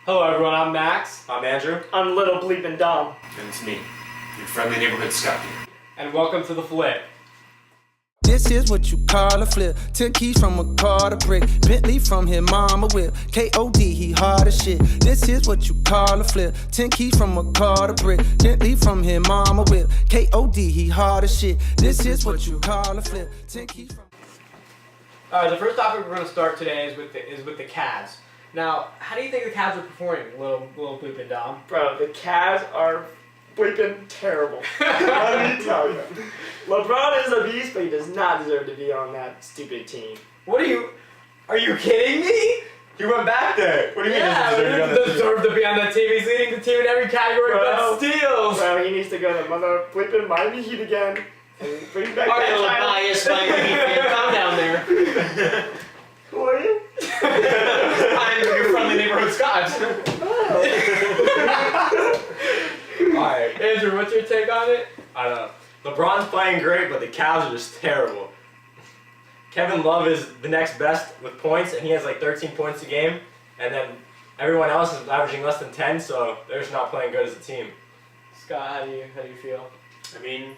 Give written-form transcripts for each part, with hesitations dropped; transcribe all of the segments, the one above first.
Hello everyone, I'm Max. I'm Andrew. I'm Little Bleepin' Dom. And it's me, your friendly neighborhood scout here. And welcome to The Flip. This is what you call a flip. 10 keys from a car to brick. Bentley from his mama whip. K.O.D. he hard as shit. This is what you call a flip. 10 keys from a car to brick. Bentley from his mama whip. K.O.D. he hard as shit. This is what you call a flip. 10 keys from... Alright, the first topic we're going to start today is with the Cavs. Now, how do you think the Cavs are performing, little Bleepin' Dom? Bro, the Cavs are bleeping terrible. Let me tell you. LeBron is a beast, but he does not deserve to be on that stupid team. Are you kidding me? He went back there. What do you mean? Yeah, he deserves to be on that team. He's leading the team in every category but steals. Bro, he needs to go to mother bleeping Miami Heat again and bring back Alright, that little title. biased Miami Heat fan, calm down there. Who are you? I'm your friendly neighborhood Scott. Alright. Andrew, what's your take on it? I don't know. LeBron's playing great, but the Cavs are just terrible. Kevin Love is the next best with points, and he has like 13 points a game. And then everyone else is averaging less than 10, so they're just not playing good as a team. Scott, how do you feel? I mean,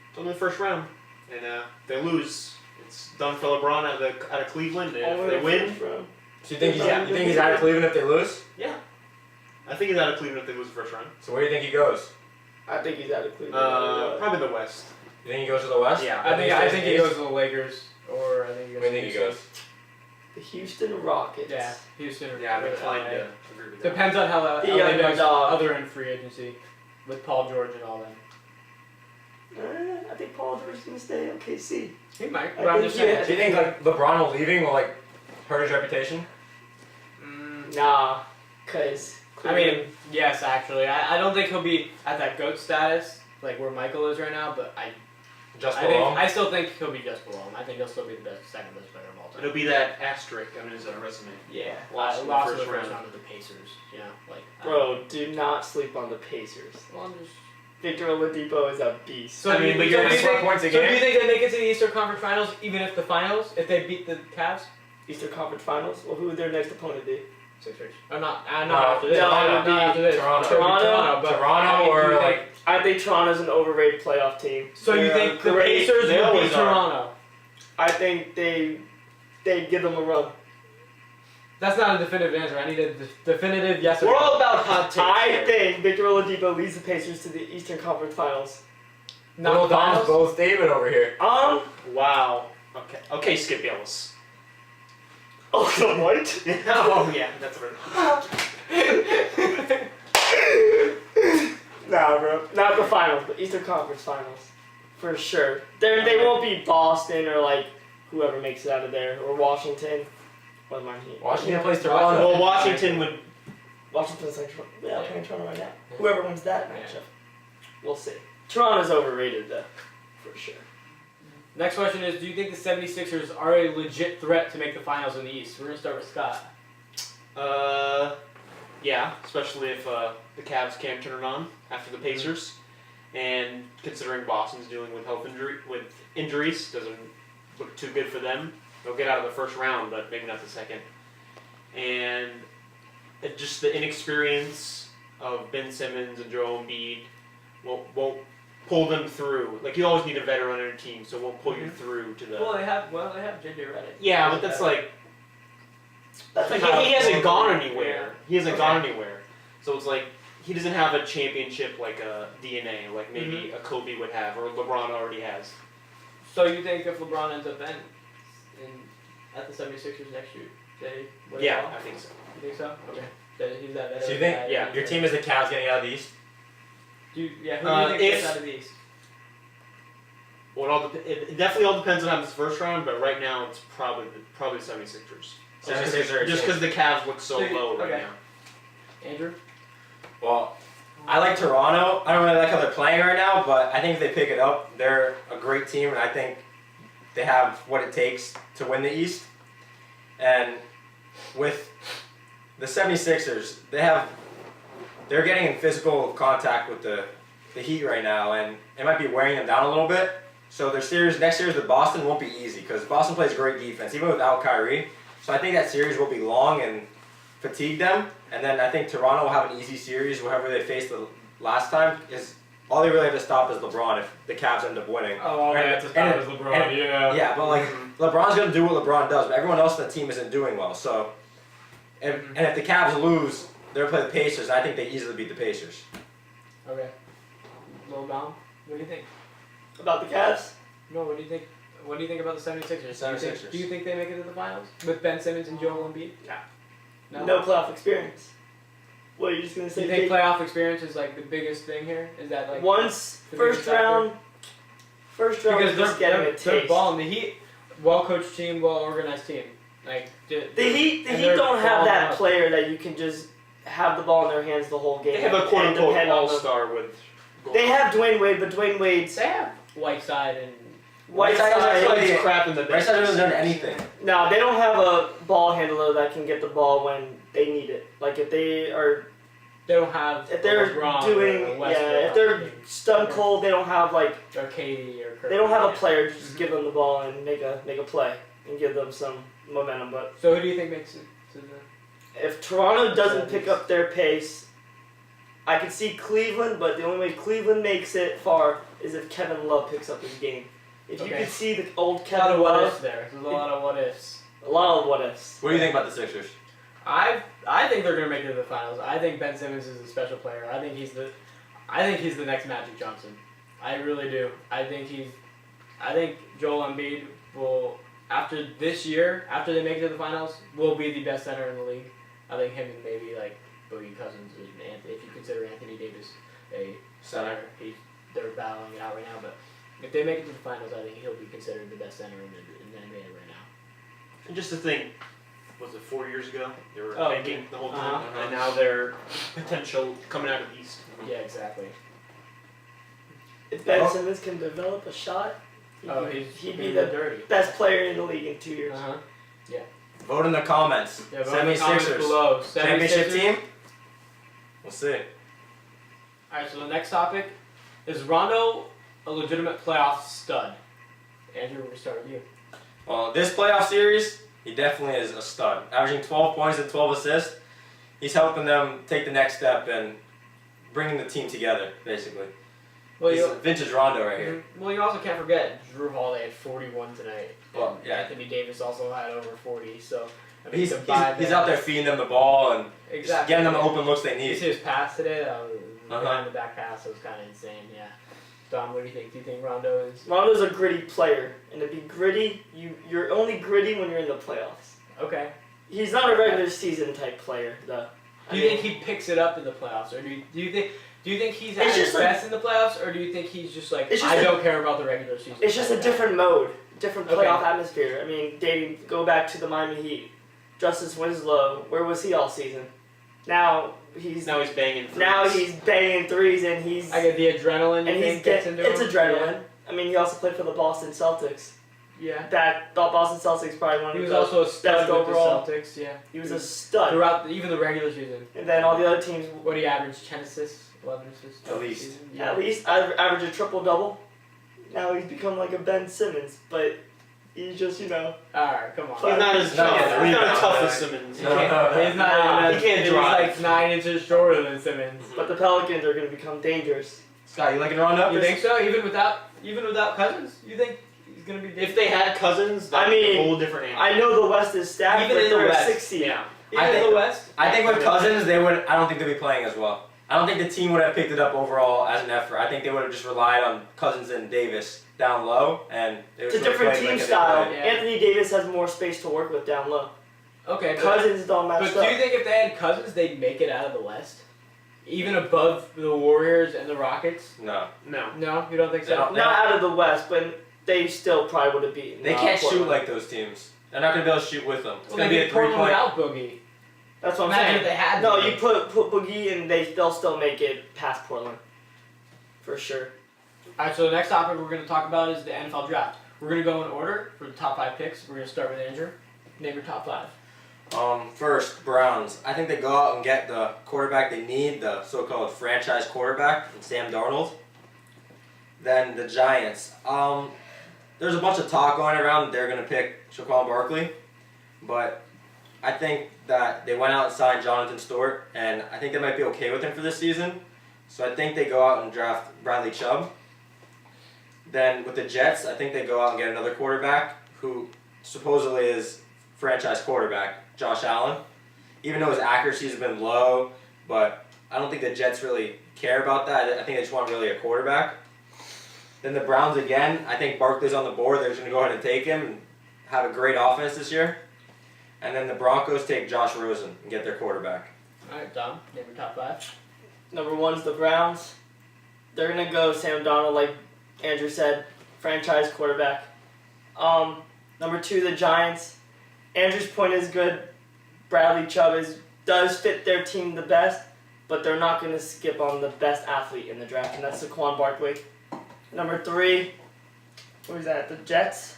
it's only the first round, and if they lose, it's done for LeBron out of Cleveland. And if they win, So you think he's out of Cleveland if they lose? yeah, I think he's out of Cleveland if they lose the first round. So where do you think he goes? I think he's out of Cleveland. Probably the West. You think he goes to the West? Yeah, I think he goes to the Lakers, or I think he goes Where to do you think he Houston. goes? The Houston Rockets. Yeah, Houston. Or Yeah, I'm LA. inclined to agree with that. Depends on how LA Yeah, does dog. other in free agency with Paul George and all that. I think Paul George is going to stay OKC. He might, I but I'm think just he- saying. Do you think like LeBron leaving will like hurt his reputation? Nah, because I mean, yes, actually, I don't think he'll be at that GOAT status like where Michael is right now, but Just below him? I still think he'll be just below him. I think he'll still be the second best player of all time. It'll be that asterisk on his resume. Yeah, Lost in the lost in first the first round. round to the Pacers. Yeah, like Bro, do not sleep on the Pacers. Well, I'm just. Victor Oladipo is a beast. So I do mean, you- but so you're do gonna you score think- points a So do game? you think they make it to the Eastern Conference Finals, even if they beat the Cavs? Eastern Conference Finals? Well, who would their next opponent be? Sixers. Or not? Not No, after this. no, not it would be after this. Toronto. It would be Toronto? but Toronto I mean, or, do you like- think- I think Toronto's an overrated playoff team. So you They're think the great. Pacers They would always beat are. Toronto? I think they'd give them a run. That's not a definitive answer. I need a definitive yes or We're no. all about hot takes. I think Victor Oladipo leads the Pacers to the Eastern Conference Finals. Not Little the Dom's finals? both David over here. Wow. Okay, Skip Bayless. Oh, the what? Oh yeah, that's right. Nah, bro. Not the finals, but Eastern Conference Finals. For sure. They won't be Boston or like whoever makes it out of there. Or Washington. What am I here? Washington plays Toronto. Well, Washington would. Washington's like, yeah, playing Toronto right now. Yeah. Whoever wins that Yeah. matchup. We'll see. Toronto's overrated though. For sure. Next question is, do you think the 76ers are a legit threat to make the finals in the East? We're going to start with Scott. Yeah, especially if the Cavs can't turn it on after the Pacers, and considering Boston's dealing with injuries, doesn't look too good for them. They'll get out of the first round, but maybe not the second. And just the inexperience of Ben Simmons and Joel Embiid won't pull them through. Like, you always need a veteran on your team, so it won't pull you through to the. Well, they have JJ Redick. Yeah, but that's like. That's like He hasn't gone anywhere. Yeah. He hasn't Okay. gone anywhere. So it's like he doesn't have a championship like a DNA, like maybe a Kobe would have, or LeBron already has. So you think if LeBron ends up at the 76ers next year, they win it Yeah, all? I think so. You think so? Okay. He's that veteran So you think guy. yeah, your team is the Cavs getting out of the East? Who do you think gets if- out of the East? Well, it definitely all depends on what happens first round, but right now it's probably the 76ers. 76ers are a Just team. because the Cavs look so low right Okay. now. Andrew? Well, I like Toronto. I don't really like how they're playing right now, but I think if they pick it up, they're a great team, and I think they have what it takes to win the East. And with the 76ers, they're getting in physical contact with the Heat right now, and it might be wearing them down a little bit. So their series next series with Boston won't be easy because Boston plays great defense, even without Kyrie. So I think that series will be long and fatigue them. And then I think Toronto will have an easy series, whoever they faced the last time. Is all they really have to stop is LeBron if the Cavs end up winning. Oh, And- that's as bad as and- LeBron. and- Yeah. Yeah, but like LeBron's gonna do what LeBron does, but everyone else on the team isn't doing well. So, and if the Cavs lose, they'll play the Pacers. I think they easily beat the Pacers. Okay. Lil Dom, what do you think? About the Cavs? No, what do you think? What do you think about the 76ers? 76ers. Do you think they make it to the finals with Ben Simmons and Joel Embiid? No. No playoff experience. What are you just gonna Do say? you think Jake? playoff experience is like the biggest thing here? Is that like Once the first biggest factor? round Because is just getting a they're taste. balling. The Heat, well-coached team, well-organized team. Like The Heat and they're don't have balling that out. player that you can just have the ball in their hands the whole game. They have a and quote-unquote depend on them. all-star with. They have Dwayne Wade, but Dwayne Wade's They have Whiteside and Whiteside Whiteside. is crap in the bench. Bryce hasn't done anything. No, they don't have a ball handler that can get the ball when they need it. Like if they are, they don't have. if they're LeBron doing, or Westbrook if they're stun cold, they don't have like, or Katie or Kirk. they don't have a player to just give them the ball and make a play and give them some momentum. But So who do you think makes it to the? if Toronto doesn't pick up their pace, I can see Cleveland, but the only way Cleveland makes it far is if Kevin Love picks up his game. If you Okay. could see the old A lot Kevin of what Love, ifs there. There's a lot of what ifs. a lot of what ifs. What do you think about the Sixers? I think they're gonna make it to the finals. I think Ben Simmons is a special player. I think he's the next Magic Johnson. I really do. I think Joel Embiid will, after this year, after they make it to the finals, will be the best center in the league. I think him and maybe like Boogie Cousins and Anthony, if you consider Anthony Davis a center, they're battling it out right now. But if they make it to the finals, I think he'll be considered the best center in the NBA right now. And just to think, was it 4 years ago? They were Oh, tanking the whole time, uh-huh. and now they're potential coming out of the East. Yeah, exactly. If Ben Oh. Simmons can develop a shot, he'd be the the dirty. best player in the league in 2 years. Uh-huh. Vote in the comments. Yeah, vote in the comments 76ers. below. Championship 76ers. team? We'll see. Alright, so the next topic is Rondo a legitimate playoff stud? Andrew, we'll start with you. Well, this playoff series, he definitely is a stud. Averaging 12 points and 12 assists. He's helping them take the next step and bringing the team together, basically. Well, He's you, vintage Rondo right here. well, you also can't forget Drew Holiday had 41 tonight. Well, And yeah. Anthony Davis also had over 40. So I But mean, he's combined out there feeding them the ball and just exactly getting them the open looks they You need. see his pass today? That was Uh-huh. behind the back pass. It was kind of insane. Yeah. Dom, what do you think? Do you think Rondo is Rondo's a gritty player, and to be gritty, you're only gritty when you're in the playoffs. okay? He's not a regular season type player, though. Do you think he picks it up in the playoffs, or do you think he's at It's his just like- best in the playoffs, or do you think he's just like It's just I a- don't care about the regular season? It's just a type guy? different mode, different Okay. playoff atmosphere. I mean, go back to the Miami Heat. Justice Winslow, where was he all season? Now he's banging threes. banging threes, and he's I get the adrenaline. You and think he's gets getting into it's him? adrenaline. I mean, he also played for the Boston Celtics. Yeah. That the Boston Celtics probably one He of was the also a best stud with overall. the Celtics. Yeah. He was a stud. Throughout even the regular season. And then all the other teams, What do you average? 10 assists, 11 assists. At least. season? Yeah. at least average a triple double. Now he's become like a Ben Simmons, but he's just All right, come on. He's not as He's not tough. getting the He's not rebound, as tough right? as Simmons. He can't, he's not Nah, even. he can't He's drive. like 9 inches shorter than Simmons. but the Pelicans are going to become dangerous. Scott, you liking Rondo? You think so? Even without Cousins, you think he's gonna be? If they had Cousins, I that'd be mean, a whole different animal. I know the West is stacked, Even but in the they're a West, 6 seed. Yeah. even I in think- the West. I think with Cousins, I don't think they'd be playing as well. I don't think the team would have picked it up overall as an effort. I think they would have just relied on Cousins and Davis down low, and they would It's a sort of different play team like style. they Yeah. Anthony Davis has more space to work with down low. Okay, Cousins don't match but up. do you think if they had Cousins, they'd make it out of the West, even above the Warriors and the Rockets? play. No, No. No, you don't think They so? don't- Not out of the West, but they still probably would have beaten. they can't shoot Portland. like those teams. They're not going to be able to shoot with them. It's Well, going to they be a beat Portland 3-point. without Boogie. That's what I'm Imagine saying. if they had. No, Boogie. you put Boogie and they'll still make it past Portland, for sure. All right, so the next topic we're going to talk about is the NFL draft. We're going to go in order for the top 5 picks. We're going to start with Andrew. Name your top 5. First, Browns. I think they go out and get the quarterback they need, the so-called franchise quarterback, Sam Darnold. Then the Giants. There's a bunch of talk going around that they're going to pick Saquon Barkley, but I think that they went out and signed Jonathan Stewart, and I think they might be okay with him for this season. So I think they go out and draft Bradley Chubb. Then with the Jets, I think they go out and get another quarterback who supposedly is franchise quarterback, Josh Allen. Even though his accuracy has been low, but I don't think the Jets really care about that. I think they just want really a quarterback. Then the Browns again, I think Barkley's on the board. They're just going to go ahead and take him and have a great offense this year. And then the Broncos take Josh Rosen and get their quarterback. All right, Dom, name your top 5. Number 1 is the Browns. They're going to go Sam Darnold, like Andrew said, franchise quarterback. Number 2, the Giants. Andrew's point is good. Bradley Chubb does fit their team the best, but they're not going to skip on the best athlete in the draft, and that's Saquon Barkley. Number 3, who is that? The Jets.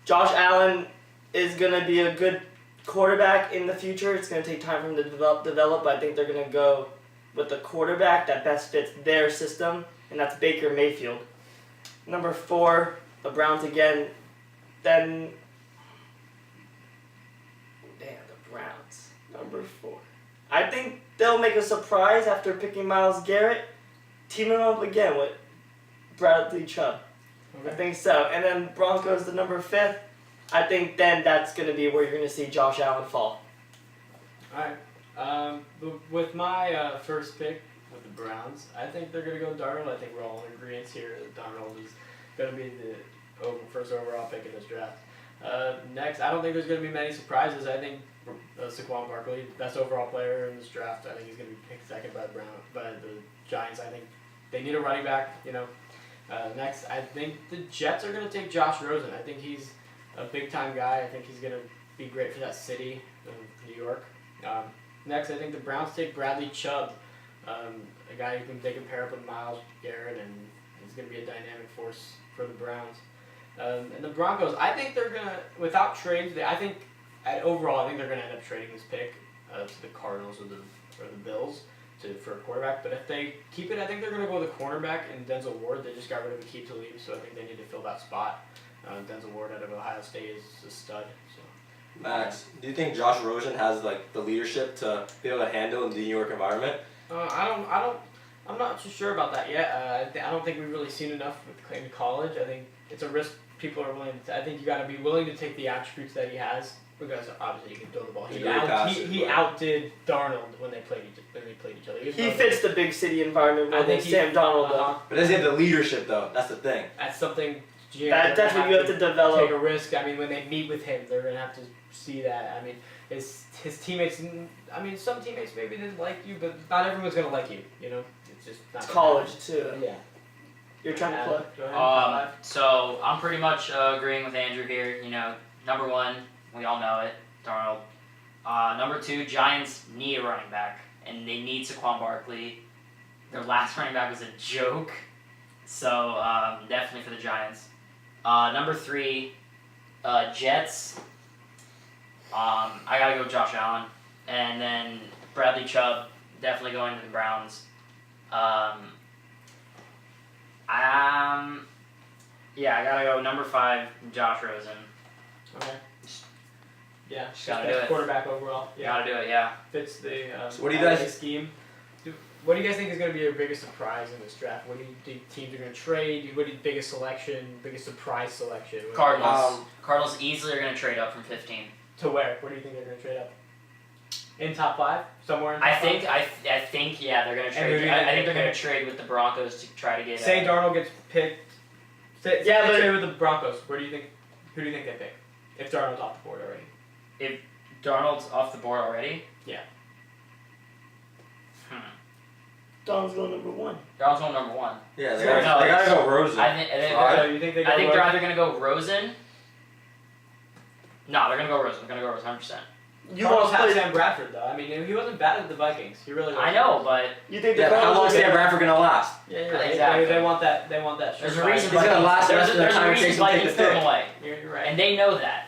Josh Allen is going to be a good quarterback in the future. It's going to take time for him to develop, but I think they're going to go with the quarterback that best fits their system, and that's Baker Mayfield. Number 4, the Browns again. Then, the Browns. Number 4. I think they'll make a surprise after picking Myles Garrett, teaming up again with Bradley Chubb. Okay. I think so. And then Broncos, the number 5th. I think then that's going to be where you're going to see Josh Allen fall. All right. With my first pick with the Browns, I think they're going to go Darnold. I think we're all in agreement here that Darnold is going to be the first overall pick in this draft. Next, I don't think there's going to be many surprises. I think Saquon Barkley, best overall player in this draft. I think he's going to be picked second by the Giants. I think they need a running back. Next, I think the Jets are going to take Josh Rosen. I think he's a big-time guy. I think he's going to be great for that city of New York. Next, I think the Browns take Bradley Chubb, a guy who they can pair up with Myles Garrett, and he's going to be a dynamic force for the Browns. And the Broncos, I think they're going to, without trades, overall, I think they're going to end up trading this pick to the Cardinals or the Bills for a quarterback. But if they keep it, I think they're going to go with a cornerback and Denzel Ward. They just got rid of Akeem Talib, so I think they need to fill that spot. Denzel Ward out of Ohio State is a stud. So. Max, do you think Josh Rosen has the leadership to be able to handle the New York environment? I'm not too sure about that yet. I don't think we've really seen enough in college. I think it's a risk people are willing to. I think you got to be willing to take the attributes that he has, because obviously he can throw the ball. He outdid Darnold when they played each other. He fits the big city environment more than Sam Darnold does. But does he have the leadership though? That's the thing. That's something. That's what you have to develop. Take a risk. I mean, when they meet with him, they're gonna have to see that. I mean, his teammates. I mean, some teammates maybe didn't like you, but not everyone's gonna like you. It's just not. It's college too. Yeah. You're trying to play. Go ahead. So I'm pretty much agreeing with Andrew here. Number 1, we all know it, Darnold. Number 2, Giants need a running back, and they need Saquon Barkley. Their last running back was a joke, so definitely for the Giants. Number 3, Jets. I gotta go Josh Allen, and then Bradley Chubb definitely going to the Browns. I gotta go number 5, Josh Rosen. Okay. Yeah, Just gotta do it. Quarterback overall. Yeah. Gotta do it, yeah. Fits the So what do you guys scheme. What do you guys think is going to be your biggest surprise in this draft? What do you think teams are going to trade? What do you biggest surprise selection? Cardinals. Cardinals easily are gonna trade up from 15. To where? Where do you think they're going to trade up? In top 5? Somewhere in top I 5? think yeah, they're gonna And trade. who do you think I think they they're gonna pick? trade with the Broncos to try to get. Say Darnold gets picked. Say Yeah, they but- trade with the Broncos. Who do you think they pick? If Darnold's off the board already. Darnold's off the board already. Yeah. Donald's going number 1. Darnold's going number 1. Yeah, they Sure. gotta go Rosen. I think. So you think they go I think Rosen? they're either gonna go Rosen. No, they're gonna go Rosen. They're gonna go Rosen 100%. You Cardinals want to have play? Sam Bradford though. I mean, he wasn't bad at the Vikings. He really wasn't. I know, but You think the Yeah, but how Cardinals long will is get- Sam Bradford gonna last? Yeah, you're right. Exactly. They want that. They want that. there's a surefire- reason. He's gonna last the rest of the There's time a it reason takes him to take Vikings the threw him pick. away, You're right. and they know that.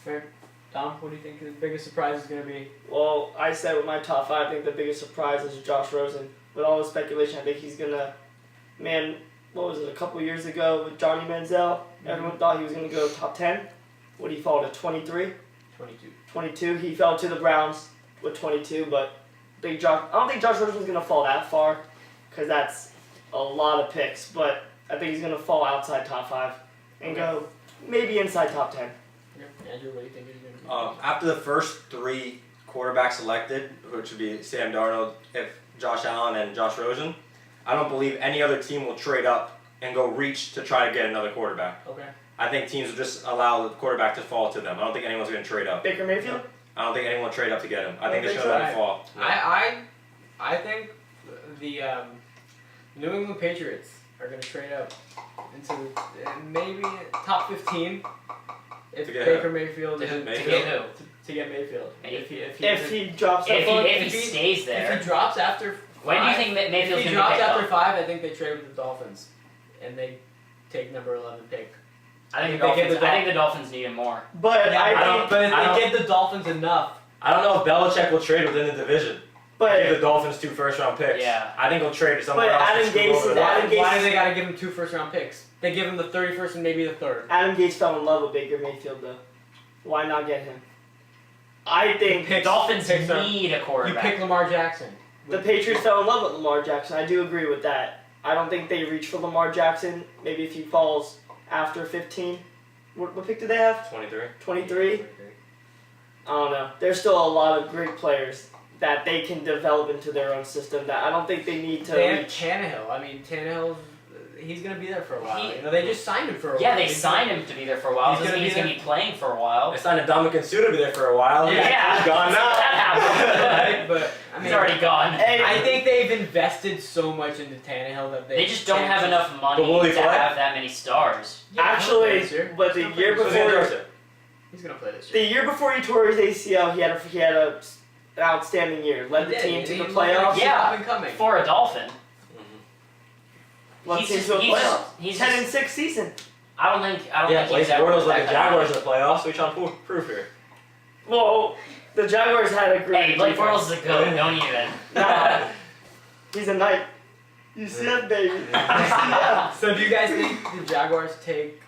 Fair. Tom, what do you think the biggest surprise is going to be? Well, I said with my top 5, I think the biggest surprise is Josh Rosen. With all the speculation, I think he's gonna. Man, what was it? A couple years ago with Johnny Manziel, everyone thought he was gonna go top 10. Would he fall to 23? 22. 22. He fell to the Browns with 22, but I don't think Josh Rosen's going to fall that far because that's a lot of picks, but I think he's going to fall outside top 5 and go maybe inside top 10. Yeah. Andrew, what do you think he's going to do? After the first 3 quarterbacks selected, which would be Sam Darnold, Josh Allen, and Josh Rosen, I don't believe any other team will trade up and go reach to try to get another quarterback. Okay. I think teams will just allow the quarterback to fall to them. I don't think anyone's going to trade up. Baker Mayfield? I don't think anyone will trade up to get him. I think they're think going to so. let him fall. No. I think the New England Patriots are going to trade up into maybe top 15 if To get Baker Mayfield is To Mayfield? get who? to get Mayfield. If he drops that If far, he stays if there. he drops after When do you think if Mayfield's he going to drops pick after up? 5, I think they trade with the Dolphins, and they take number 11 pick. I think the Dolphins need him more. but Yeah, I think, but if I they get the Dolphins enough, I don't know if Belichick will trade within the division. Give but the Dolphins 2 first-round picks. Yeah. I think he'll trade to somewhere But else. Adam to screw Gase over is the Adam Dolphins. Gase- why do they got to give him 2 first-round picks? They give him the 31st and maybe the 3rd. Adam Gase fell in love with Baker Mayfield though. Why not get him? I think Picks- Dolphins picks are- need a You quarterback. pick Lamar Jackson. the Patriots fell in love with Lamar Jackson. I do agree with that. I don't think they reach for Lamar Jackson. Maybe if he falls after 15. What pick do they have? 23. 23? I don't know. There's still a lot of great players that they can develop into their own system that I don't think they need to They have reach. Tannehill. I mean, Tannehill's he's gonna be there for a while. He- They just signed him for a while. Yeah, they signed him to be there for a while. He's Doesn't gonna mean he's be going to be playing for a while. They signed Ndamukong Suh to be there for a while. Yeah. He's gone now. That happened. But I He's mean, already gone. Hey, I think they've invested so much into Tannehill that They just don't have enough money But will he to play? have that many stars. Yeah, he'll play actually, this year. but the He'll play year this So year. before He's gonna play this the year. year before he tore his ACL, he had an outstanding year. Led the He team did, to and the he looked like playoffs. he's Yeah. up and coming. For a Dolphin. Led the He's team just- to a he's playoffs. just- he's 10 just- and 6 season. I don't think Yeah, he's Blake ever Bortles led that the kind of Jaguars in the playoffs. We trying to prove here. Whoa, the Jaguars had a great. Hey, Blake defense. Bortles is a goat. Don't even. Nah, he's a knight. You see that, baby? You see that? So do you guys think the Jaguars take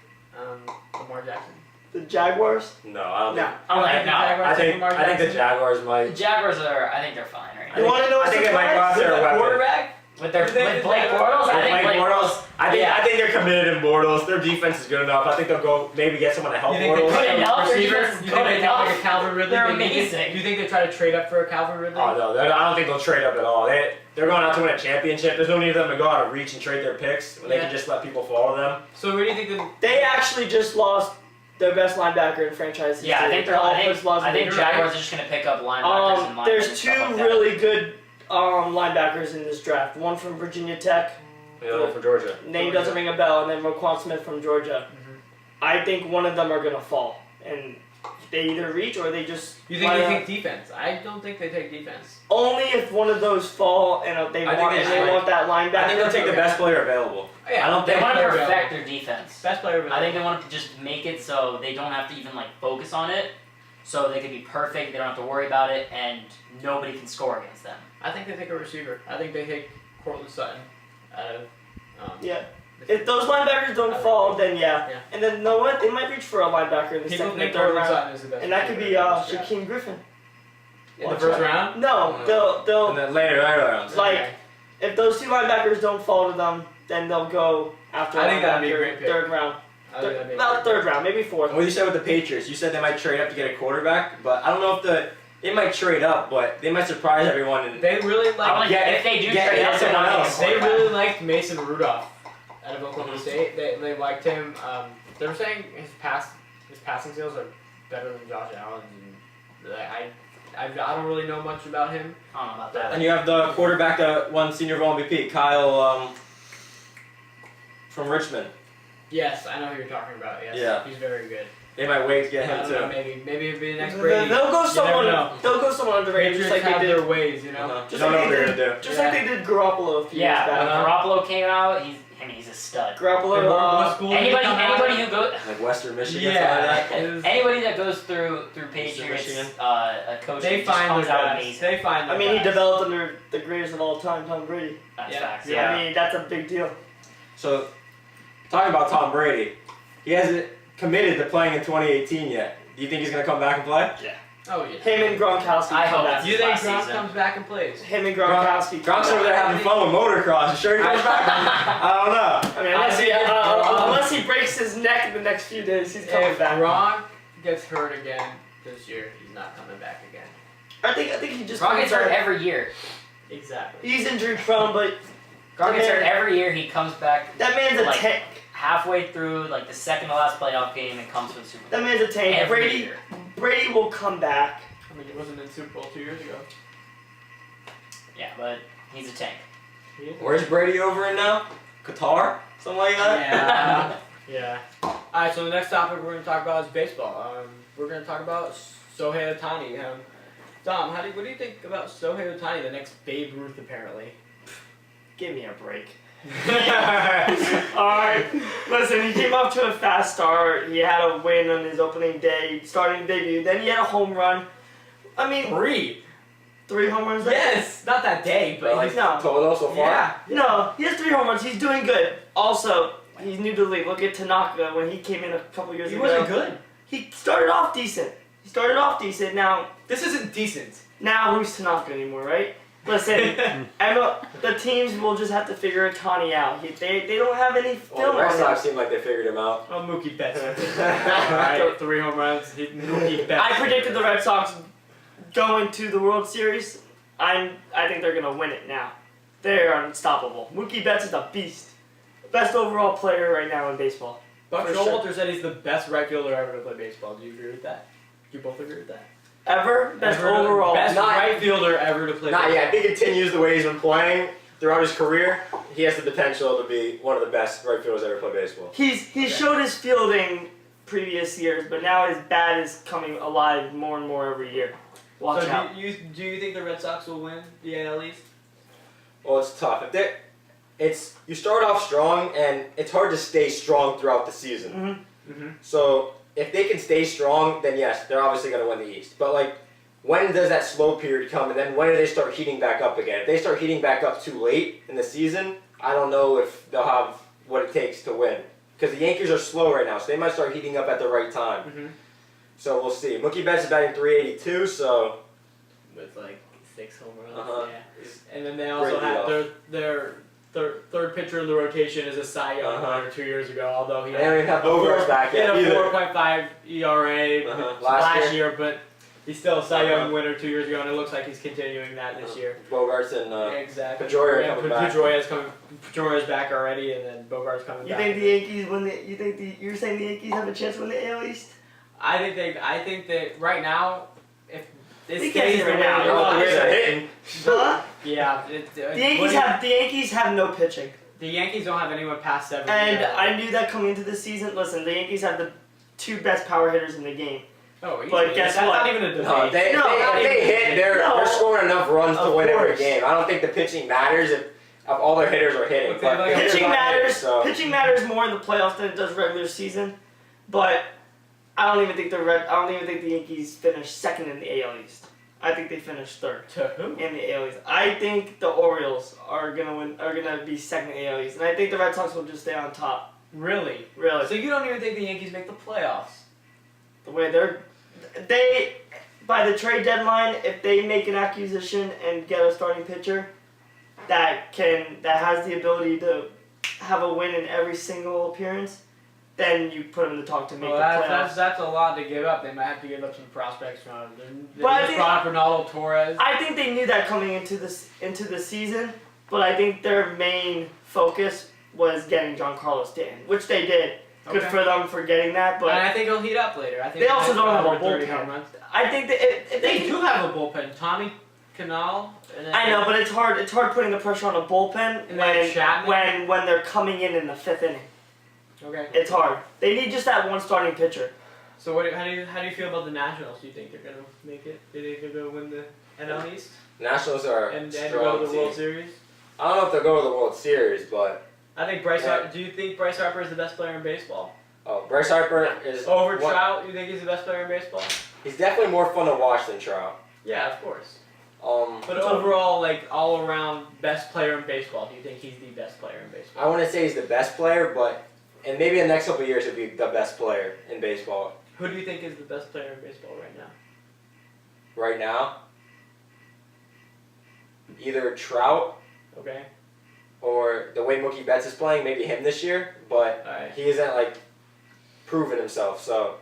Lamar Jackson? The Jaguars? No, I don't think. No. I'm like, think the no. Jaguars I take think Lamar I think the Jackson? Jaguars The might. Jaguars are. I think they're fine right You now. want to know I what's think it might go after a weapon. Quarterback? With their You think with the Blake Jaguars- Bortles, I think Blake Bortles. Yeah. I think they're committed in Bortles. Their defense is good enough. I think they'll go maybe get someone to help You think Bortles. they Good take enough, a their receiver? defense is You think good they take like a enough. Calvin Ridley? They're Do you think- amazing. Do you think they try to trade up for a Calvin Ridley? Oh no, I don't think they'll trade up at all. They're going out to win a championship. There's no need for them to go out and reach and trade their picks when they Yeah. can just let people follow them. So where do you think the They actually just lost their best linebacker in franchise Yeah, I history. think Their offense lost I think their- Jaguars are just gonna pick up linebackers and linemen. There's and two stuff like that. really good linebackers in this draft. One from Virginia Tech, The other one for Georgia. name doesn't ring a bell, and then Roquan Smith from Georgia. I think one of them are gonna fall, and they either reach or they just. You think line they up. take defense? I don't think they take defense. Only if one of those fall and they I think want they and they should. want that linebacker. I think they'll take the best player available. Yeah, I don't They think want to player perfect available. their defense. Best player. I think they want to just make it so they don't have to even like focus on it, so they can be perfect. They don't have to worry about it, and nobody can score against them. I think they take a receiver. I think they take Cortland Sutton out of. Yeah. If those linebackers don't fall, then yeah. Yeah. And then you know what? They might reach for a linebacker in the People second think and third Cortland round. Sutton is the best. And that could be receiver in this draft. Shaquem Griffin. In the first round. No, No. they'll And then later rounds. like Okay. if those two linebackers don't fall to them, then they'll go after I think that'd be a linebacker, great pick. third round. I think that'd be a About great third round, maybe fourth. And what you said with the Patriots, you said they might trade up to get a quarterback, but I don't know if they might trade up, but they might surprise everyone. And They really I like. like Yeah, if they do yeah, trade yeah, up, they're someone not else. getting a They quarterback. really liked Mason Rudolph out of Oklahoma Mhm. State. They liked him. They were saying his passing skills are better than Josh Allen's. And I don't really know much about him. I don't know about that. And you have the quarterback that won Senior Bowl MVP, Kyle from Richmond. Yes, I know who you're talking about. Yes, Yeah. he's very good. They might wait to get I him don't know, too. maybe it'll be the next They'll Brady. go someone. know. They'll go someone underrated, Patriots just like have they did. their ways, you know. You Just don't know like what they they're did. gonna do. Just like they did Garoppolo a few Yeah, years when back. Garoppolo came out, he's a stud. Garoppolo. What school did he come out of? Anybody who goes. Like Western Michigan, Yeah, something like it was- Anybody that goes through Michigan. Patriots coaching they just find comes their out guys. amazing. They find. I Their mean, he guys. developed under the greatest of all time, Tom Brady. That's Yeah. facts. Yeah. I mean, that's a big deal. So, talking about Tom Brady, he hasn't committed to playing in 2018 yet. Do you think he's gonna come back and play? Oh yeah. Him and Gronkowski. I come hope back. You think last Gronk season. comes back and plays? Him and Gronkowski. come Gronk's over there back. having fun with motocross. You sure he comes back? I don't know. I mean, unless, I he, think Gronk- unless he breaks his neck in the next few days, he's coming If back. Gronk gets hurt again this year, he's not coming back again. I think he just. Gronk comes gets hurt back. every year. Exactly. He's injury prone, but Gronk gets hurt Man. every year. He comes back that man's a Like- tank. halfway through like the second to last playoff game and comes to the Super Bowl. That man's a tank. Every Brady. year. Brady will come back. I mean, he wasn't in Super Bowl 2 years ago. Yeah, but he's a tank. Where's Brady over in now? Qatar? Something like that? Yeah. Yeah. All right. So the next topic we're going to talk about is baseball. We're going to talk about Shohei Ohtani. Dom, what do you think about Shohei Ohtani, the next Babe Ruth, apparently? Give me a break. Alright, listen, he came up to a fast start. He had a win on his opening day, starting debut. Then he had a home run. I mean, 3 home runs. right? Yes. Not that day, but Like he's no. total so far? Yeah. No, he has 3 home runs. He's doing good. Also, he's new to the league. Look at Tanaka when he came in a couple years He ago. wasn't good. He started off decent. This isn't decent. Now who's Tanaka anymore, right? Listen, the teams will just have to figure Ohtani out. They don't have any Well, film the Red on him. Sox seem like they figured him out. Oh, Mookie Betts. Alright, 3 home runs. Mookie Betts. I predicted the Red Sox going to the World Series. I think they're gonna win it now. They're unstoppable. Mookie Betts is a beast. Best overall player right now in baseball. Buck For Showalter sure. said he's the best right fielder ever to play baseball. Do you agree with that? Do you both agree with that? Best Ever to- overall. Best Not- right fielder ever to play Not baseball. yet. I think it continues the way he's been playing throughout his career. He has the potential to be one of the best right fielders ever play baseball. He's showed his fielding previous years, but now his bat is coming alive more and more every year. Watch So out. do you think the Red Sox will win the AL East? Well, it's tough. You start off strong, and it's hard to stay strong throughout the season. Mm-hmm. So if they can stay strong, then yes, they're obviously going to win the East. But like, when does that slow period come, and then when do they start heating back up again? If they start heating back up too late in the season, I don't know if they'll have what it takes to win. Because the Yankees are slow right now, so they might start heating up at the right time. Mm-hmm. So we'll see. Mookie Betts is batting .382, so With like 6 home runs. Uh-huh. Yeah. And then they also Great had leadoff. their third pitcher in the rotation is a Cy Young Uh-huh. winner 2 years ago. Although he they don't even have Bogarts back he had yet a either. 4.5 ERA Uh-huh. last year, but he's still a Cy Young Uh-huh. winner 2 years ago, and it looks like he's continuing that this year. Bogarts and Exactly. Pedroia Yeah, coming back. Pedroia's back already, and then Bogart's coming You back. think the Yankees win the? You're saying the Yankees have a chance to win the AL East? I think that right now, if this We can't stays say the right way now. it I don't know is- where they're hitting. Huh? yeah, The Yankees have no pitching. The Yankees don't have anyone past 70. And I knew that coming into the season. Listen, the Yankees have the 2 best power hitters in the game. Oh, But easily. guess That's what? not even a debate. No, if they hit, they're scoring enough runs to Of win every course. game. I don't think the pitching matters if all their hitters are hitting. Look, they have But like the hitters Pitching aren't hitting, matters. so- Pitching matters more in the playoffs than it does regular season. But I don't even think the Yankees finished second in the AL East. I think they finished third To who? in the AL East. I think the Orioles are gonna be second in the AL East, and I think the Red Sox will just stay on top. Really? Really, So you don't even think the Yankees make the playoffs? the way they by the trade deadline, if they make an acquisition and get a starting pitcher that has the ability to have a win in every single appearance, then you put them to talk to make Well, the playoffs. that's a lot to give up. They might have to give up some prospects from. They But I just think- brought up Ronaldo Torres. I think they knew that coming into the season, but I think their main focus was getting Giancarlo Stanton, which they did. Good Okay. for them for getting that, And but I think he'll heat up later. I think They also don't have a over 30 bullpen. home runs. I think that if They they do have a bullpen. Tommy Canal. And then I know, but it's hard putting the pressure on a bullpen And then Chapman? when they're coming in the 5th inning. Okay. It's hard. They need just that one starting pitcher. So how do you feel about the Nationals? Do you think they're gonna make it? Do you think they're gonna win the NL East Nationals are and a go to strong the World team. Series? I don't know if they'll go to the World Series, but I think Bryce. Yeah. Do you think Bryce Harper is the best player in baseball? Bryce Harper is Over one- Trout, you think he's the best player in baseball? He's definitely more fun to watch than Trout. Yeah, of course. But But overall, like all around best player in baseball, do you think he's the best player in baseball? I wouldn't say he's the best player, but and maybe in the next couple of years he'll be the best player in baseball. Who do you think is the best player in baseball right now? right now. Either Trout Okay. or the way Mookie Betts is playing, maybe him this year, but Alright. he isn't like proven himself. So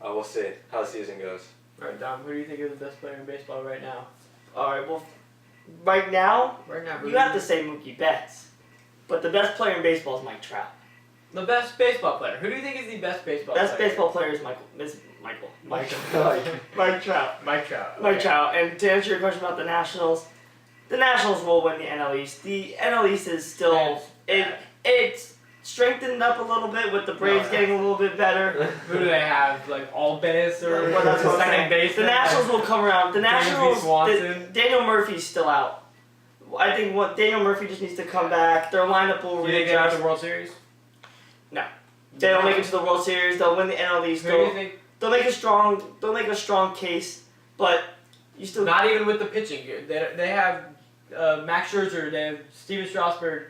we'll see how the season goes. Alright, Dom, who do you think is the best player in baseball right now? All right. Well, right now Right now, you have to say Mookie Betts, but the best player in baseball is Mike Trout. the best baseball player. Who do you think is the best baseball Best player? baseball player is Michael. Mike Trout. Mike Trout. Mike Mike Trout. And to answer your question about the Nationals will win the NL East. The NL East is still it's strengthened up a little bit with the Braves getting a little bit better. Who do they have? Like all base or Well, that's what I'm second saying. base? The Nationals will come around. The Nationals. Swanson. Daniel Murphy's still out. I think Daniel Murphy just needs to come back. Their lineup will Do you think they make readjust. the World Series? They don't make it to the World Series. They'll win the NL East. Who do you think? They'll make a strong case, but you still. Not even with the pitching. They have Max Scherzer. They have Steven Strasburg.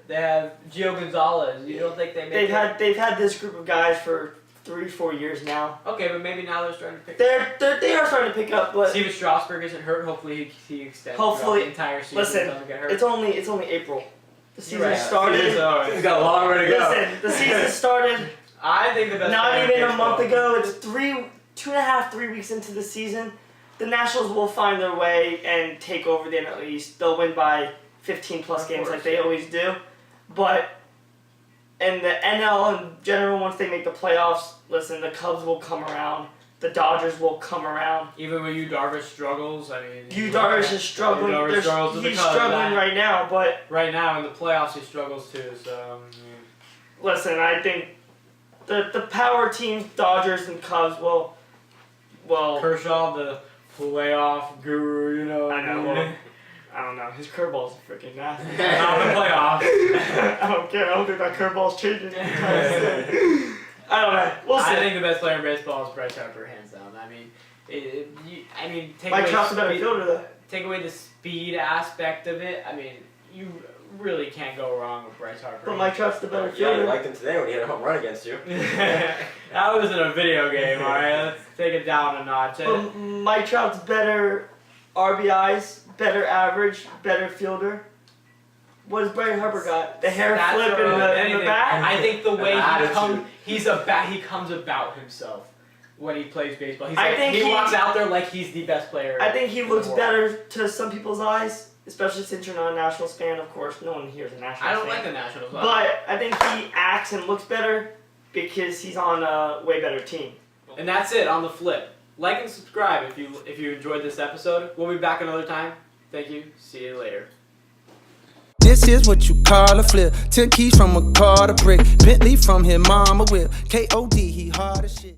They have Gio Gonzalez. You don't think they make They've had this group of guys for 3-4 years now. Okay, but maybe now they're starting to pick. They are starting to pick up, but Steven Strasburg isn't hurt. Hopefully he extends. Hopefully- throughout the entire season. listen, Doesn't get hurt. it's only April. The season Right. started. He's got a long way to go. Listen, the season started I think the best. not player in even a baseball- month ago. It's 3 weeks into the season. The Nationals will find their way and take over the NL East. They'll win by 15 plus Of games course. like they always do. But in the NL in general, once they make the playoffs, listen, the Cubs will come around. The Dodgers will come around. Even when Yu Darvish struggles, I mean. Yu Darvish is struggling. Yu Darvish struggles with the He's Cubs, struggling man. right now, but Right now in the playoffs, he struggles too. So. listen, I think the power teams, Dodgers and Cubs, will. Kershaw, the playoff guru, you know. I know. Well, I don't know. His curveball's freaking nasty. Not in the playoffs. I don't care. I don't think that curveball's changing anytime soon. I don't know. We'll see. I think the best player in baseball is Bryce Harper, hands down. I mean, take Mike away Trout's a better speed- fielder, though. Take away the speed aspect of it. I mean, you really can't go wrong with Bryce Harper. But Mike Trout's the better Yeah, you fielder. liked him today when he hit a home run against you. That was in a video game. All right, let's take it down a notch. But Mike Trout's better RBIs, better average, better fielder. What does Bryce Harper got? The hair Stats flip are in the anything. back? I think the way Attitude. he comes about himself when he plays baseball. He's I like, think he he- walks out there like he's the best player. I think he in the looks world. better to some people's eyes, especially since you're not a Nationals fan. Of course, no one here is a Nationals fan. I don't like the Nationals. But I think he acts and looks better because he's on a way better team. And that's it on the flip. Like and subscribe if you enjoyed this episode. We'll be back another time. Thank you. See you later. This is what you call a flip. 10 keys from a car to brick. Bentley from his mama whip. KOD, he hard as shit.